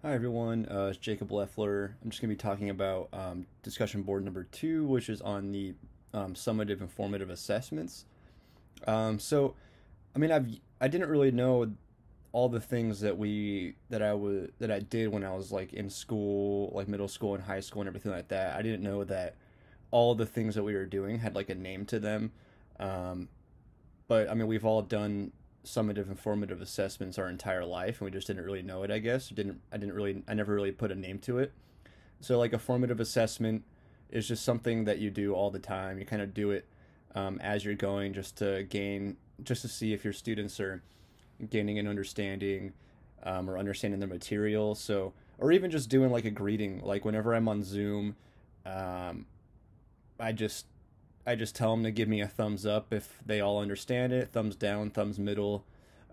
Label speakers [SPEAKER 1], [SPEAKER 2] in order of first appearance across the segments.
[SPEAKER 1] Hi everyone, it's Jacob Leffler. I'm just going to be talking about discussion board number 2, which is on the summative and formative assessments. So, I mean, I didn't really know all the things that I did when I was like in school, like middle school and high school and everything like that. I didn't know that all the things that we were doing had like a name to them. Um, but I mean, we've all done summative and formative assessments our entire life, and we just didn't really know it. I guess I never really put a name to it. So like a formative assessment is just something that you do all the time. You kind of do it as you're going, just to see if your students are gaining an understanding or understanding the material. So, or even just doing like a greeting. Like whenever I'm on Zoom, um, I just I just tell them to give me a thumbs up if they all understand it, thumbs down, thumbs middle,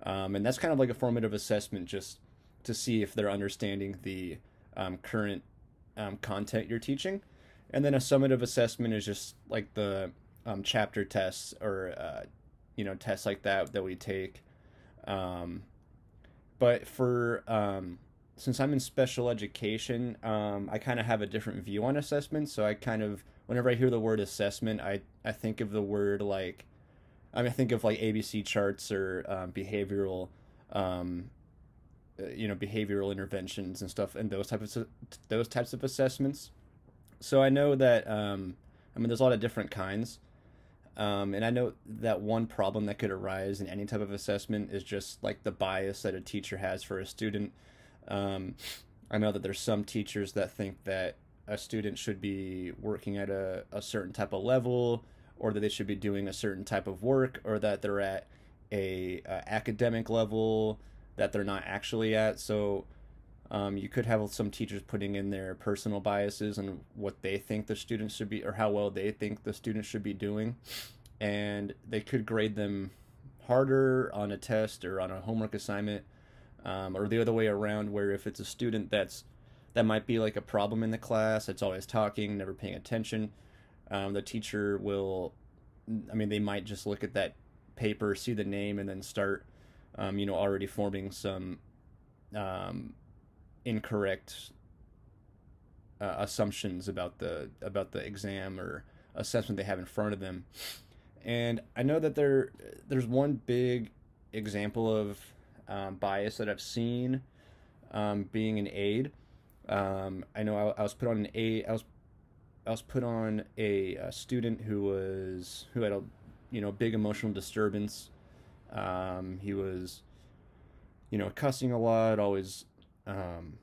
[SPEAKER 1] and that's kind of like a formative assessment, just to see if they're understanding the current content you're teaching. And then a summative assessment is just like the chapter tests or tests like that we take. Um, but for since I'm in special education, I kind of have a different view on assessment. So I kind of, whenever I hear the word assessment, I think of the word like, I think of like ABC charts or um, behavioral interventions and stuff, and those types of assessments. So I know that there's a lot of different kinds. And I know that one problem that could arise in any type of assessment is just like the bias that a teacher has for a student. Um, I know that there's some teachers that think that a student should be working at a certain type of level, or that they should be doing a certain type of work, or that they're at a academic level that they're not actually at. So you could have some teachers putting in their personal biases and what they think the students should be, or how well they think the students should be doing, and they could grade them harder on a test or on a homework assignment, or the other way around, where if it's a student that might be like a problem in the class, that's always talking, never paying attention, the teacher will, they might just look at that paper, see the name, and then start, already forming some um, incorrect assumptions about the exam or assessment they have in front of them. And I know that there's one big example of bias that I've seen being an aide. I know I was put on an aide. I was put on a student who had a big emotional disturbance. He was cussing a lot, um,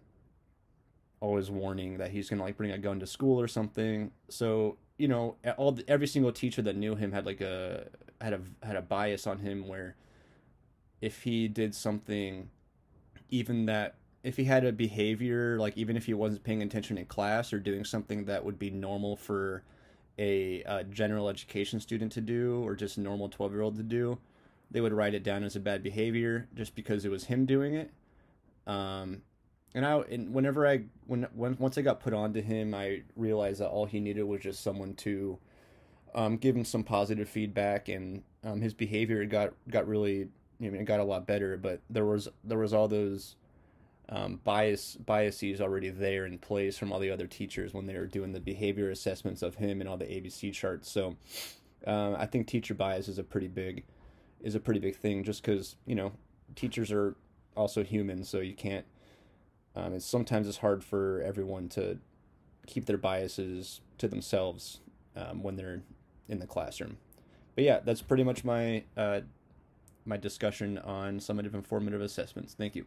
[SPEAKER 1] always warning that he's gonna like bring a gun to school or something. So every single teacher that knew him had like had a bias on him, where if he did something, even that if he had a behavior, like even if he wasn't paying attention in class or doing something that would be normal for a general education student to do, or just a normal 12-year-old to do, they would write it down as a bad behavior just because it was him doing it. Um, and whenever when once I got put onto him, I realized that all he needed was just someone to give him some positive feedback, and his behavior got really, it got a lot better. But there was all those biases already there in place from all the other teachers when they were doing the behavior assessments of him and all the ABC charts. So I think teacher bias is a pretty big thing, just because teachers are also human, so you can't. Sometimes it's hard for everyone to keep their biases to themselves when they're in the classroom. But yeah, that's pretty much my discussion on summative and formative assessments. Thank you.